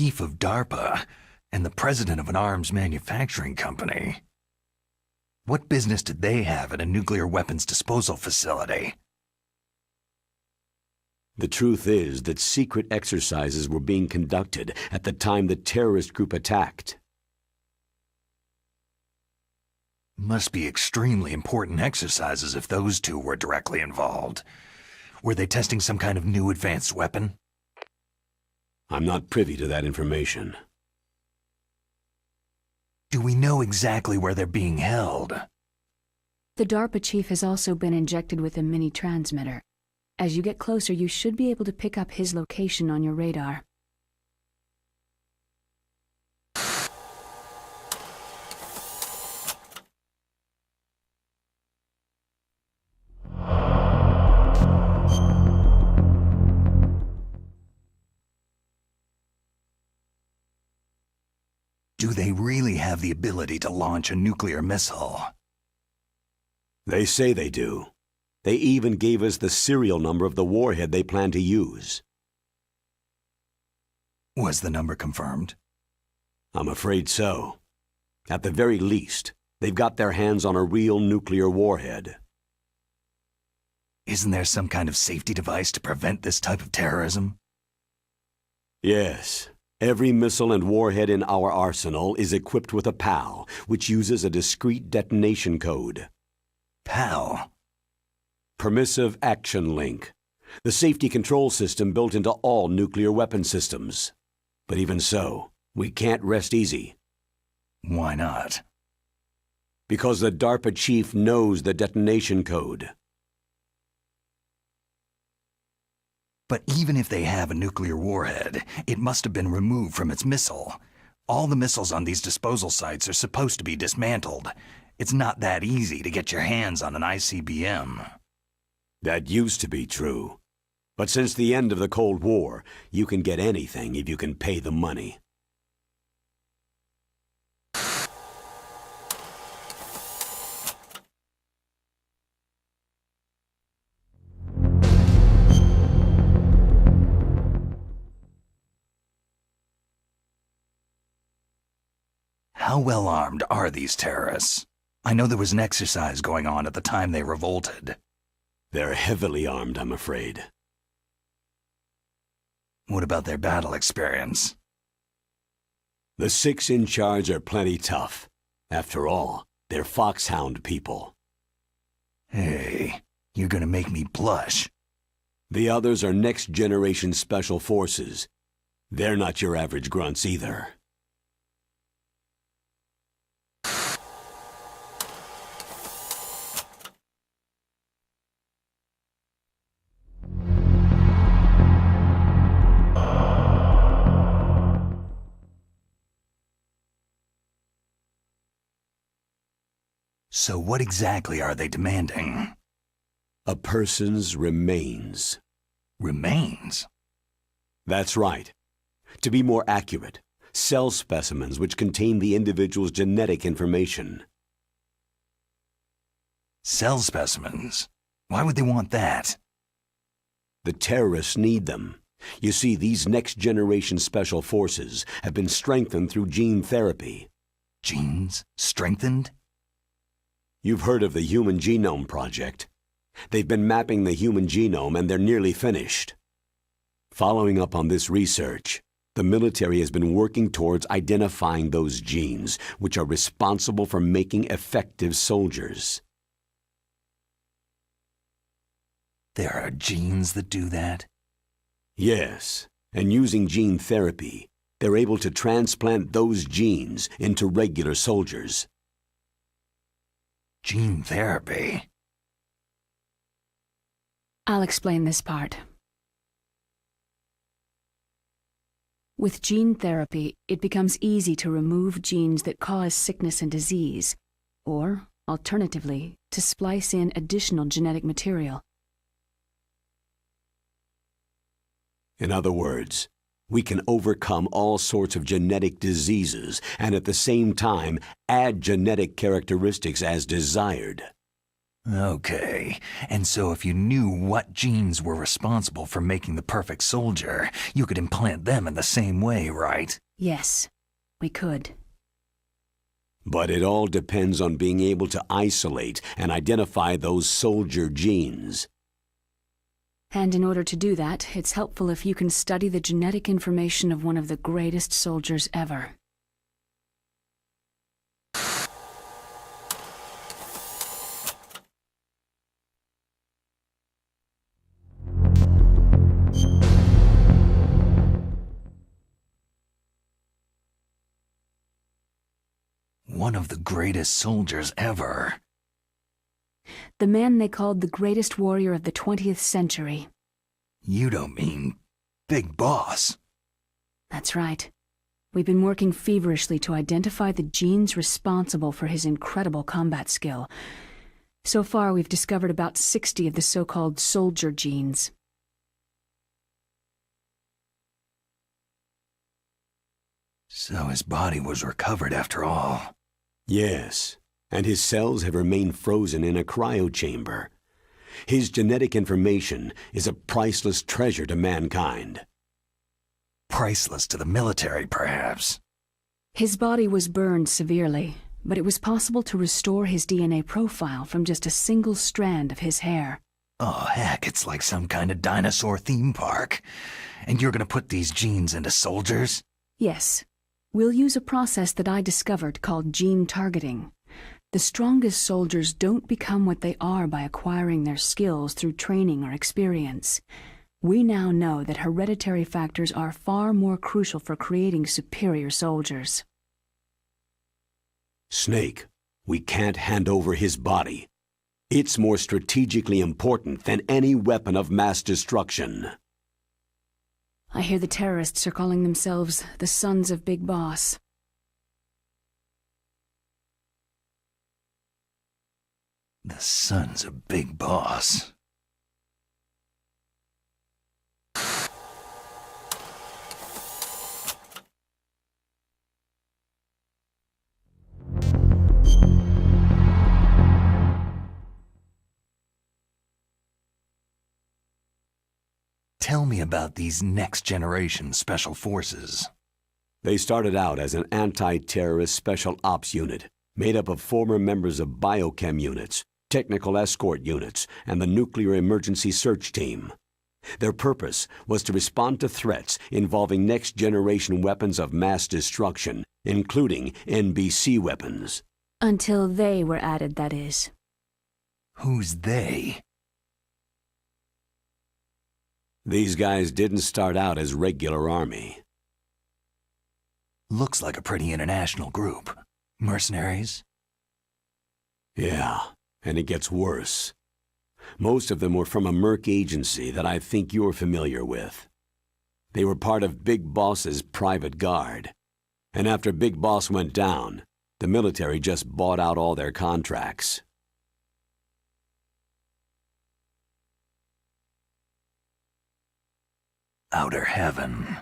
chief of DARPA and the president of an arms manufacturing company. What business did they have at a nuclear weapons disposal facility? The truth is that secret exercises were being conducted at the time the terrorist group attacked. Must be extremely important exercises if those two were directly involved. Were they testing some kind of new advanced weapon? I'm not privy to that information. Do we know exactly where they're being held? The DARPA chief has also been injected with a mini-transmitter. As you get closer, you should be able to pick up his location on your radar. Do they really have the ability to launch a nuclear missile? They say they do. They even gave us the serial number of the warhead they plan to use. Was the number confirmed? I'm afraid so. At the very least, they've got their hands on a real nuclear warhead. Isn't there some kind of safety device to prevent this type of terrorism? Yes. Every missile and warhead in our arsenal is equipped with a PAL, which uses a discrete detonation code. PAL? Permissive Action Link. The safety control system built into all nuclear weapon systems. But even so, we can't rest easy. Why not? Because the DARPA chief knows the detonation code. But even if they have a nuclear warhead, it must have been removed from its missile. All the missiles on these disposal sites are supposed to be dismantled. It's not that easy to get your hands on an ICBM. That used to be true. But since the end of the Cold War, you can get anything if you can pay the money. How well armed are these terrorists? I know there was an exercise going on at the time they revolted. They're heavily armed, I'm afraid. What about their battle experience? The 6 in charge are plenty tough. After all, they're foxhound people. Hey, you're gonna make me blush. The others are next-generation special forces. They're not your average grunts either. So what exactly are they demanding? A person's remains. Remains? That's right. To be more accurate, cell specimens which contain the individual's genetic information. Cell specimens? Why would they want that? The terrorists need them. You see, these next-generation special forces have been strengthened through gene therapy. Genes? Strengthened? You've heard of the Human Genome Project. They've been mapping the human genome and they're nearly finished. Following up on this research, the military has been working towards identifying those genes which are responsible for making effective soldiers. There are genes that do that? Yes, and using gene therapy, they're able to transplant those genes into regular soldiers. Gene therapy? I'll explain this part. With gene therapy, it becomes easy to remove genes that cause sickness and disease, or, alternatively, to splice in additional genetic material. In other words, we can overcome all sorts of genetic diseases and at the same time add genetic characteristics as desired. Okay, and so if you knew what genes were responsible for making the perfect soldier, you could implant them in the same way, right? Yes, we could. But it all depends on being able to isolate and identify those soldier genes. And in order to do that, it's helpful if you can study the genetic information of one of the greatest soldiers ever. One of the greatest soldiers ever. The man they called the greatest warrior of the 20th century. You don't mean Big Boss? That's right. We've been working feverishly to identify the genes responsible for his incredible combat skill. So far, we've discovered about 60 of the so-called soldier genes. So his body was recovered after all. Yes, and his cells have remained frozen in a cryochamber. His genetic information is a priceless treasure to mankind. Priceless to the military, perhaps. His body was burned severely, but it was possible to restore his DNA profile from just a single strand of his hair. Oh, heck, it's like some kind of dinosaur theme park. And you're gonna put these genes into soldiers? Yes. We'll use a process that I discovered called gene targeting. The strongest soldiers don't become what they are by acquiring their skills through training or experience. We now know that hereditary factors are far more crucial for creating superior soldiers. Snake, we can't hand over his body. It's more strategically important than any weapon of mass destruction. I hear the terrorists are calling themselves the Sons of Big Boss. The Sons of Big Boss. Tell me about these next-generation special forces. They started out as an anti-terrorist special ops unit, made up of former members of biochem units, technical escort units, and the nuclear emergency search team. Their purpose was to respond to threats involving next-generation weapons of mass destruction, including NBC weapons. Until they were added, that is. Who's they? These guys didn't start out as regular army. Looks like a pretty international group. Mercenaries? Yeah, and it gets worse. Most of them were from a merc agency that I think you're familiar with. They were part of Big Boss's private guard. And after Big Boss went down, the military just bought out all their contracts. Outer Heaven.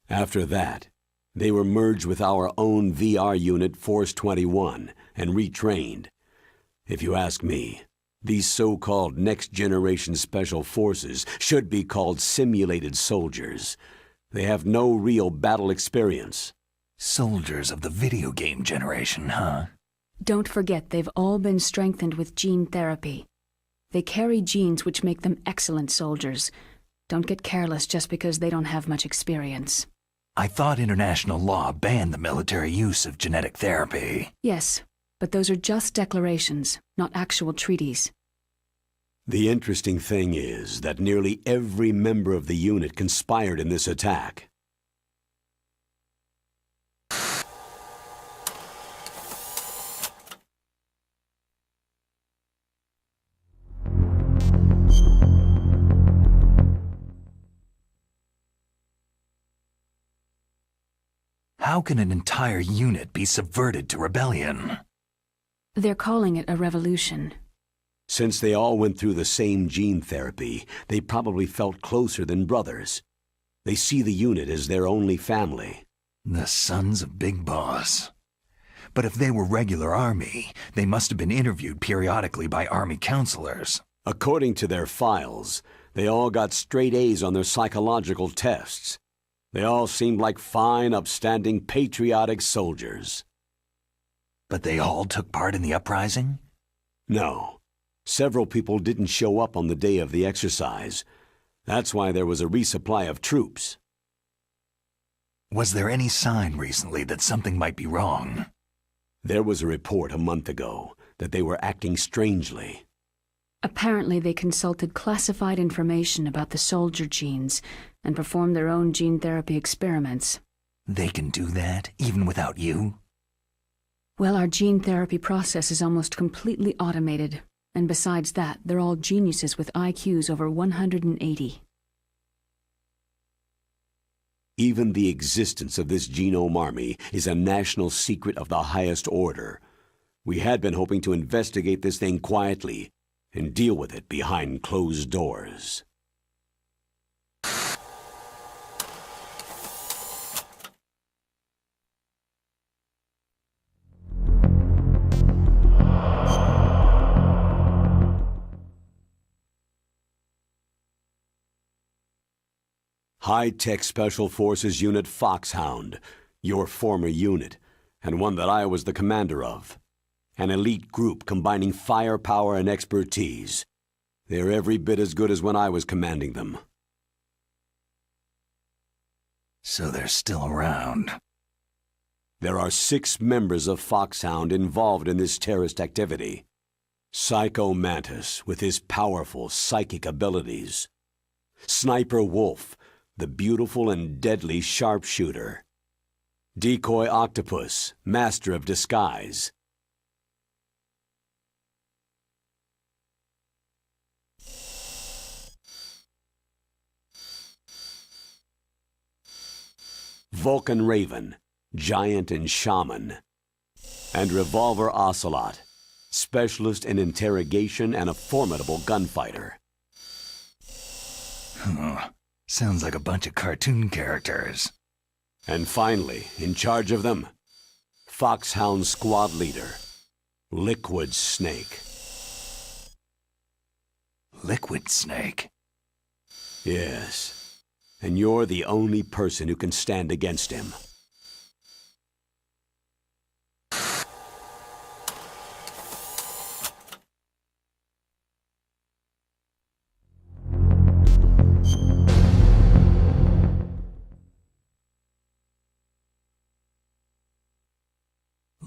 After that, they were merged with our own VR unit Force 21 and retrained. If you ask me, these so-called next-generation special forces should be called simulated soldiers. They have no real battle experience. Soldiers of the video game generation, huh? Don't forget they've all been strengthened with gene therapy. They carry genes which make them excellent soldiers. Don't get careless just because they don't have much experience. I thought international law banned the military use of genetic therapy. Yes, but those are just declarations, not actual treaties. The interesting thing is that nearly every member of the unit conspired in this attack. How can an entire unit be subverted to rebellion? They're calling it a revolution. Since they all went through the same gene therapy, they probably felt closer than brothers. They see the unit as their only family. The Sons of Big Boss. But if they were regular Army, they must have been interviewed periodically by Army counselors. According to their files, they all got straight A's on their psychological tests. They all seemed like fine, upstanding, patriotic soldiers. But they all took part in the uprising? No. Several people didn't show up on the day of the exercise. That's why there was a resupply of troops. Was there any sign recently that something might be wrong? There was a report a month ago that they were acting strangely. Apparently they consulted classified information about the soldier genes and performed their own gene therapy experiments. They can do that, even without you? Well, our gene therapy process is almost completely automated, and besides that, they're all geniuses with IQs over 180. Even the existence of this genome army is a national secret of the highest order. We had been hoping to investigate this thing quietly and deal with it behind closed doors. High-Tech Special Forces Unit Foxhound, your former unit, and one that I was the commander of. An elite group combining firepower and expertise. They're every bit as good as when I was commanding them. So they're still around. There are 6 members of Foxhound involved in this terrorist activity. Psycho Mantis, with his powerful psychic abilities. Sniper Wolf, the beautiful and deadly sharpshooter. Decoy Octopus, master of disguise. Vulcan Raven, giant and shaman. And Revolver Ocelot, specialist in interrogation and a formidable gunfighter. Sounds like a bunch of cartoon characters. And finally, in charge of them, Foxhound Squad Leader, Liquid Snake. Liquid Snake? Yes, and you're the only person who can stand against him.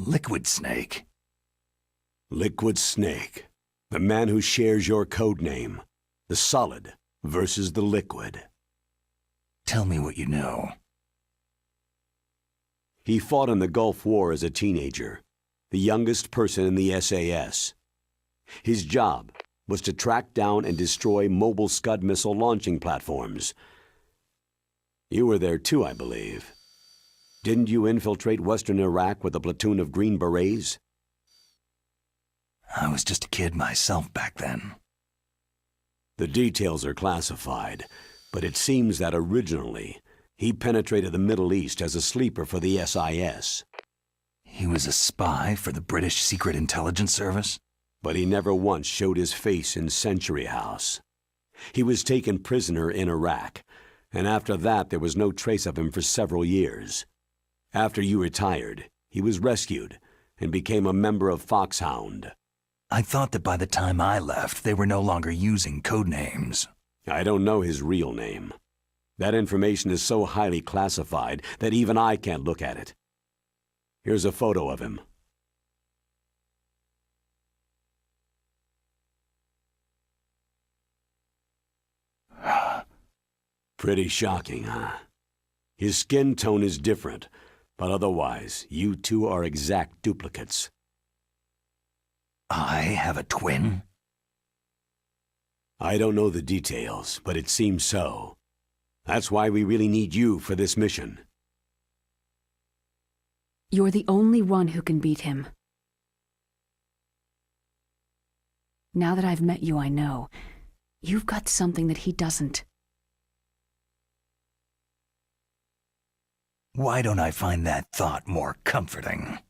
Liquid Snake? Liquid Snake, the man who shares your code name, the solid versus the liquid. Tell me what you know. He fought in the Gulf War as a teenager, the youngest person in the SAS. His job was to track down and destroy mobile Scud missile launching platforms. You were there too, I believe. Didn't you infiltrate Western Iraq with a platoon of Green Berets? I was just a kid myself back then. The details are classified, but it seems that originally he penetrated the Middle East as a sleeper for the SIS. He was a spy for the British Secret Intelligence Service? But he never once showed his face in Century House. He was taken prisoner in Iraq, and after that there was no trace of him for several years. After you retired, he was rescued and became a member of Foxhound. I thought that by the time I left, they were no longer using code names. I don't know his real name. That information is so highly classified that even I can't look at it. Here's a photo of him. Pretty shocking, huh? His skin tone is different, but otherwise, you two are exact duplicates. I have a twin? I don't know the details, but it seems so. That's why we really need you for this mission. You're the only one who can beat him. Now that I've met you, I know. You've got something that he doesn't. Why don't I find that thought more comforting?